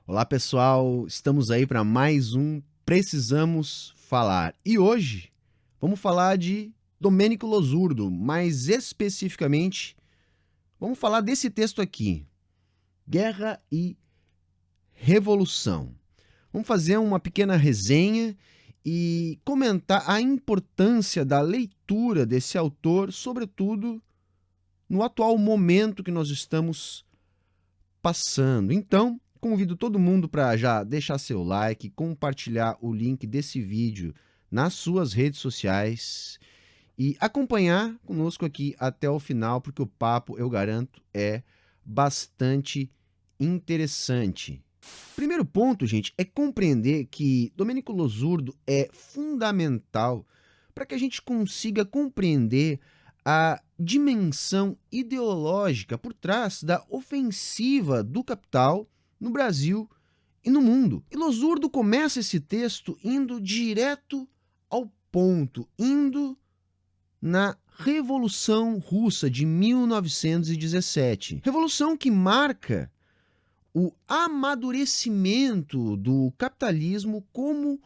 Olá, pessoal. Estamos aí para mais um Precisamos Falar. E hoje vamos falar de Domênico Losurdo, mais especificamente, vamos falar desse texto aqui: Guerra e Revolução. Vamos fazer uma pequena resenha e comentar a importância da leitura desse autor, sobretudo no atual momento que nós estamos passando. Então, convido todo mundo para já deixar seu like, compartilhar o link desse vídeo nas suas redes sociais e acompanhar conosco aqui até o final, porque o papo, eu garanto, é bastante interessante. Primeiro ponto, gente, é compreender que Domênico Losurdo é fundamental para que a gente consiga compreender a dimensão ideológica por trás da ofensiva do capital no Brasil e no mundo. E Losurdo começa esse texto indo direto ao ponto, indo na Revolução Russa de 1917. Revolução que marca o amadurecimento do capitalismo como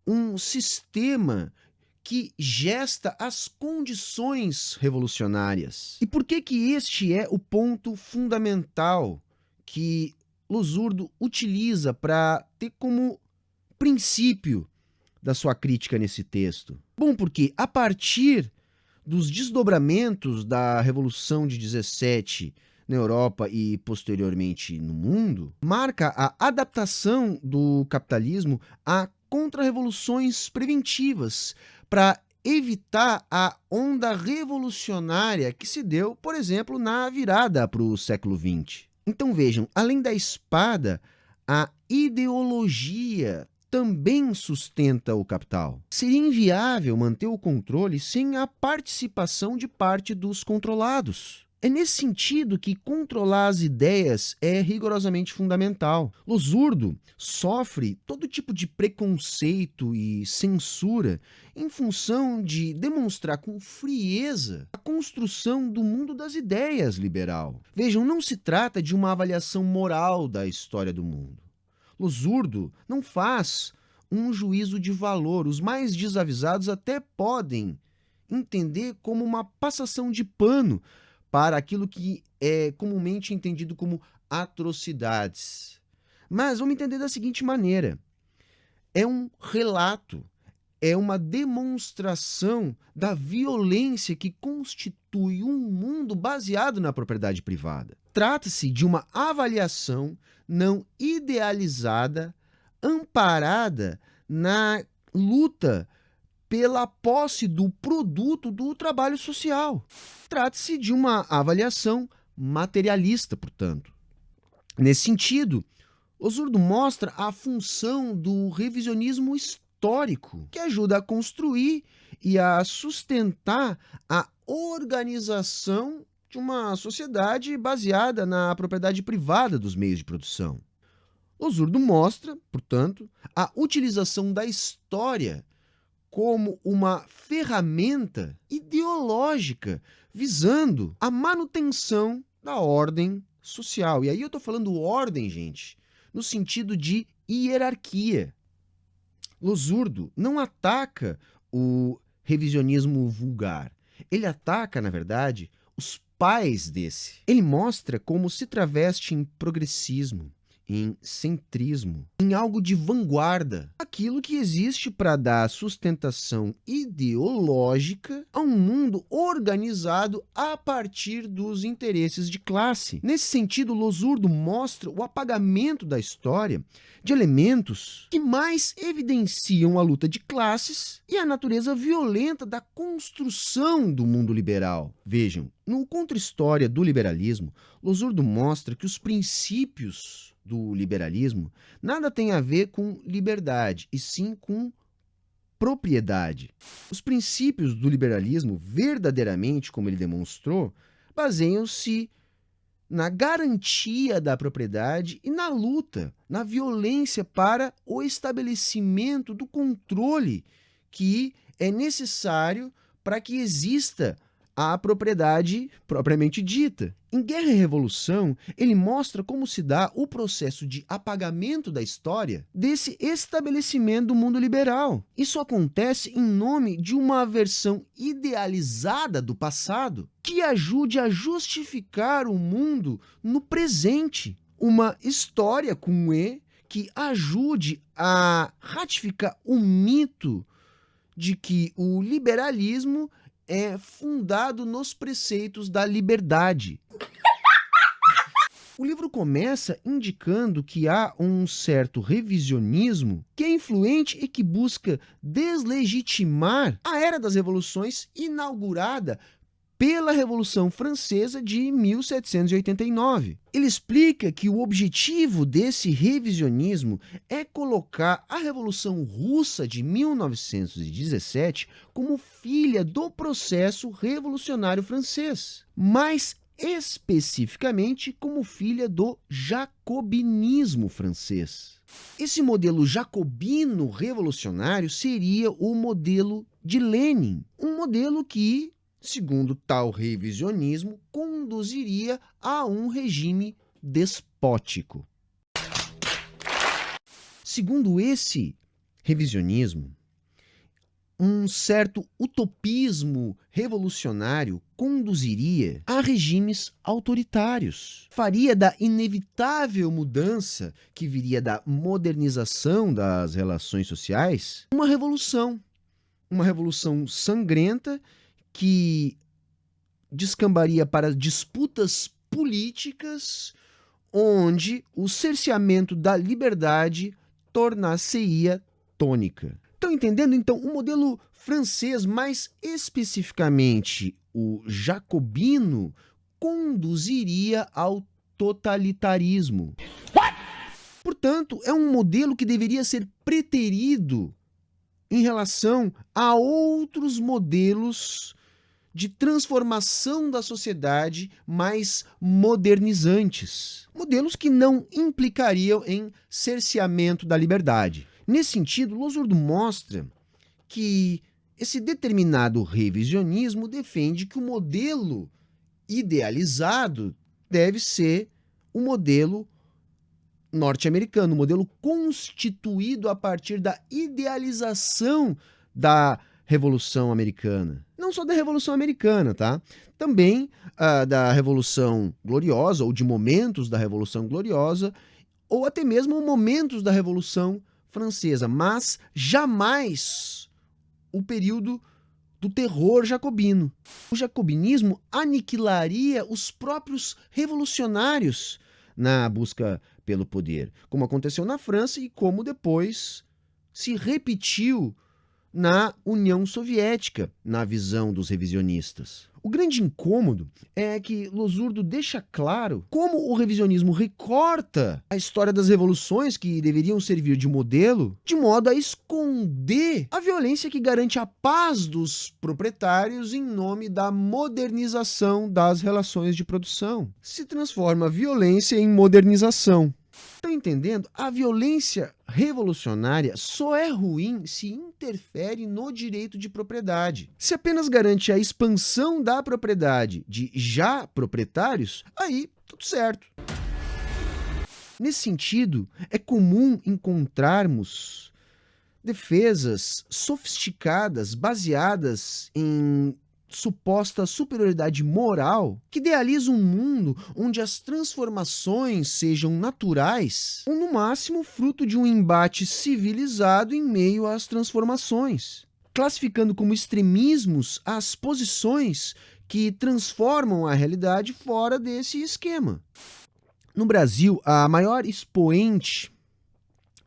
um sistema que gesta as condições revolucionárias. E por que que este é o ponto fundamental que Losurdo utiliza para ter como princípio da sua crítica nesse texto? Bom, porque a partir dos desdobramentos da Revolução de 17 na Europa e posteriormente no mundo, marca a adaptação do capitalismo a contra-revoluções preventivas para evitar a onda revolucionária que se deu, por exemplo, na virada para o século XX. Então vejam, além da espada, a ideologia também sustenta o capital. Seria inviável manter o controle sem a participação de parte dos controlados. É nesse sentido que controlar as ideias é rigorosamente fundamental. Losurdo sofre todo tipo de preconceito e censura em função de demonstrar com frieza a construção do mundo das ideias liberal. Vejam, não se trata de uma avaliação moral da história do mundo. Losurdo não faz um juízo de valor. Os mais desavisados até podem entender como uma passação de pano para aquilo que é comumente entendido como atrocidades. Mas vamos entender da seguinte maneira: é um relato, é uma demonstração da violência que constitui um mundo baseado na propriedade privada. Trata-se de uma avaliação não idealizada, amparada na luta pela posse do produto do trabalho social. Trata-se de uma avaliação materialista, portanto. Nesse sentido, Losurdo mostra a função do revisionismo histórico, que ajuda a construir e a sustentar a organização de uma sociedade baseada na propriedade privada dos meios de produção. Losurdo mostra, portanto, a utilização da história como uma ferramenta ideológica visando a manutenção da ordem social. E aí eu estou falando ordem, gente, no sentido de hierarquia. Losurdo não ataca o revisionismo vulgar. Ele ataca, na verdade, os pais desse. Ele mostra como se traveste em progressismo, em centrismo, em algo de vanguarda, aquilo que existe para dar sustentação ideológica a um mundo organizado a partir dos interesses de classe. Nesse sentido, Losurdo mostra o apagamento da história de elementos que mais evidenciam a luta de classes e a natureza violenta da construção do mundo liberal. Vejam, no Contra-História do Liberalismo, Losurdo mostra que os princípios do liberalismo nada tem a ver com liberdade, e sim com propriedade. Os princípios do liberalismo, verdadeiramente, como ele demonstrou, baseiam-se na garantia da propriedade e na luta, na violência para o estabelecimento do controle que é necessário para que exista à propriedade propriamente dita. Em Guerra e Revolução, ele mostra como se dá o processo de apagamento da história desse estabelecimento do mundo liberal. Isso acontece em nome de uma versão idealizada do passado que ajude a justificar o mundo no presente. Uma história com E que ajude a ratificar o mito de que o liberalismo é fundado nos preceitos da liberdade. O livro começa indicando que há um certo revisionismo que é influente e que busca deslegitimar a Era das Revoluções inaugurada pela Revolução Francesa de 1789. Ele explica que o objetivo desse revisionismo é colocar a Revolução Russa de 1917 como filha do processo revolucionário francês, mais especificamente como filha do jacobinismo francês. Esse modelo jacobino revolucionário seria o modelo de Lenin, um modelo que, segundo tal revisionismo, conduziria a um regime despótico. Segundo esse revisionismo, um certo utopismo revolucionário conduziria a regimes autoritários. Faria da inevitável mudança que viria da modernização das relações sociais uma revolução sangrenta que descambaria para disputas políticas onde o cerceamento da liberdade tornar-se-ia tônica. Estão entendendo, então, o modelo francês, mais especificamente o jacobino, conduziria ao totalitarismo. Portanto, é um modelo que deveria ser preterido em relação a outros modelos de transformação da sociedade mais modernizantes. Modelos que não implicariam em cerceamento da liberdade. Nesse sentido, Losurdo mostra que esse determinado revisionismo defende que o modelo idealizado deve ser o modelo norte-americano, o modelo constituído a partir da idealização da Revolução Americana. Não só da Revolução Americana, tá? Também da Revolução Gloriosa, ou de momentos da Revolução Gloriosa, ou até mesmo momentos da Revolução Francesa, mas jamais o período do terror jacobino. O jacobinismo aniquilaria os próprios revolucionários na busca pelo poder, como aconteceu na França e como depois se repetiu na União Soviética, na visão dos revisionistas. O grande incômodo é que Losurdo deixa claro como o revisionismo recorta a história das revoluções que deveriam servir de modelo, de modo a esconder a violência que garante a paz dos proprietários em nome da modernização das relações de produção. Se transforma a violência em modernização. Estão entendendo? A violência revolucionária só é ruim se interfere no direito de propriedade. Se apenas garante a expansão da propriedade de já proprietários, aí tudo certo. Nesse sentido, é comum encontrarmos defesas sofisticadas baseadas em suposta superioridade moral que idealiza um mundo onde as transformações sejam naturais ou, no máximo, fruto de um embate civilizado em meio às transformações, classificando como extremismos as posições que transformam a realidade fora desse esquema. No Brasil, a maior expoente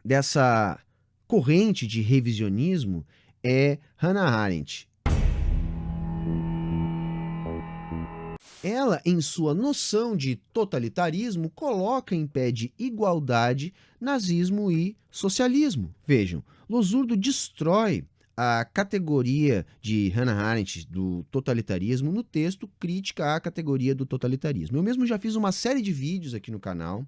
dessa corrente de revisionismo é Hannah Arendt. Ela, em sua noção de totalitarismo, coloca em pé de igualdade nazismo e socialismo. Vejam, Losurdo destrói a categoria de Hannah Arendt do totalitarismo no texto Crítica à Categoria do Totalitarismo. Eu mesmo já fiz uma série de vídeos aqui no canal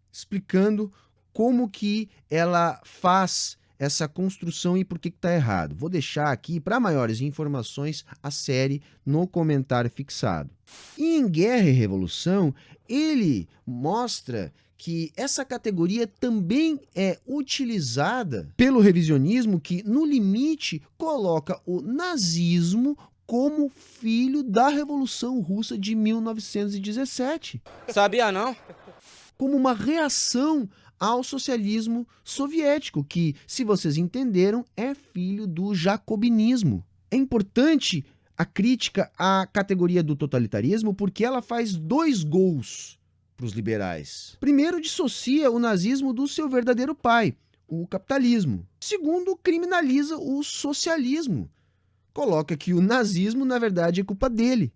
explicando como que ela faz essa construção e por que está errado. Vou deixar aqui, para maiores informações, a série no comentário fixado. E em Guerra e Revolução, ele mostra que essa categoria também é utilizada pelo revisionismo, que, no limite, coloca o nazismo como filho da Revolução Russa de 1917. Sabia não? Como uma reação ao socialismo soviético, que, se vocês entenderam, é filho do jacobinismo. É importante a crítica à categoria do totalitarismo porque ela faz 2 gols para os liberais. Primeiro, dissocia o nazismo do seu verdadeiro pai, o capitalismo. Segundo, criminaliza o socialismo. Coloca que o nazismo, na verdade, é culpa dele.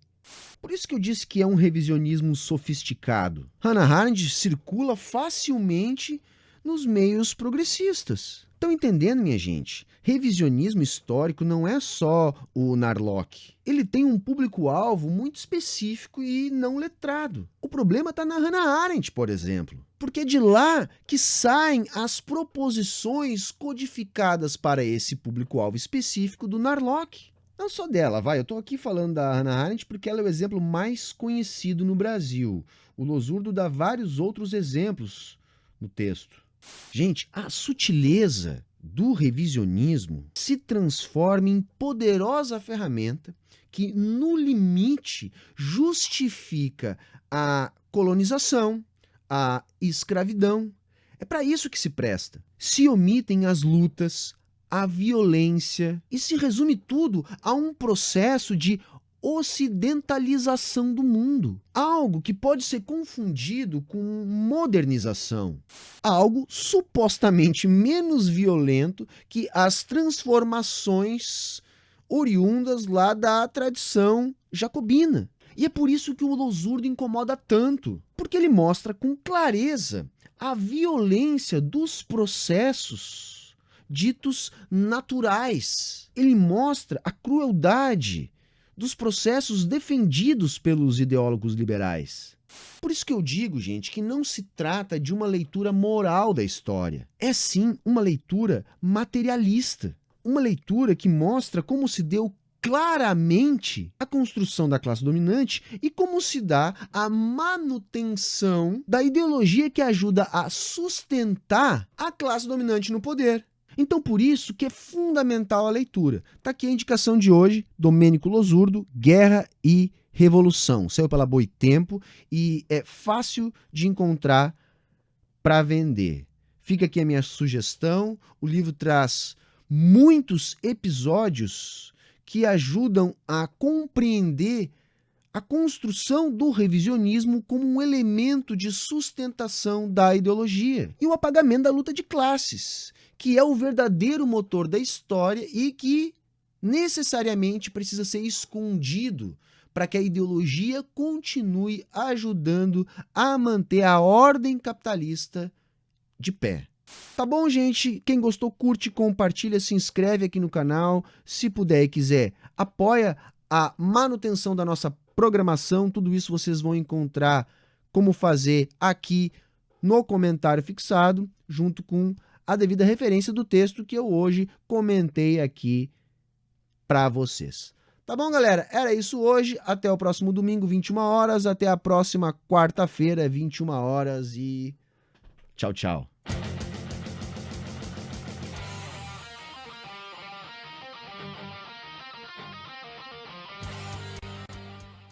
Por isso que eu disse que é um revisionismo sofisticado. Hannah Arendt circula facilmente nos meios progressistas. Estão entendendo, minha gente? Revisionismo histórico não é só o Narlock. Ele tem um público-alvo muito específico e não letrado. O problema está na Hannah Arendt, por exemplo. Porque é de lá que saem as proposições codificadas para esse público-alvo específico do Narlock. Não só dela, vai. Eu estou aqui falando da Hannah Arendt porque ela é o exemplo mais conhecido no Brasil. O Losurdo dá vários outros exemplos no texto. Gente, a sutileza do revisionismo se transforma em poderosa ferramenta que, no limite, justifica a colonização, a escravidão. É para isso que se presta. Se omitem as lutas, a violência, e se resume tudo a um processo de ocidentalização do mundo. Algo que pode ser confundido com modernização. Algo supostamente menos violento que as transformações oriundas lá da tradição jacobina. E é por isso que o Losurdo incomoda tanto, porque ele mostra com clareza a violência dos processos ditos naturais. Ele mostra a crueldade dos processos defendidos pelos ideólogos liberais. Por isso que eu digo, gente, que não se trata de uma leitura moral da história. É sim uma leitura materialista. Uma leitura que mostra como se deu claramente a construção da classe dominante e como se dá a manutenção da ideologia que ajuda a sustentar a classe dominante no poder. Então, por isso que é fundamental a leitura. Está aqui a indicação de hoje, Domênico Losurdo, Guerra e Revolução. Saiu pela Boitempo e é fácil de encontrar para vender. Fica aqui a minha sugestão. O livro traz muitos episódios que ajudam a compreender a construção do revisionismo como um elemento de sustentação da ideologia e o apagamento da luta de classes, que é o verdadeiro motor da história e que necessariamente precisa ser escondido para que a ideologia continue ajudando a manter a ordem capitalista de pé. Tá bom, gente? Quem gostou, curte, compartilha, se inscreve aqui no canal. Se puder e quiser, apoia a manutenção da nossa programação. Tudo isso vocês vão encontrar como fazer aqui no comentário fixado, junto com a devida referência do texto que eu hoje comentei aqui para vocês. Tá bom, galera? Era isso hoje. Até o próximo domingo, 21 horas. Até a próxima quarta-feira, 21 horas. E tchau, tchau.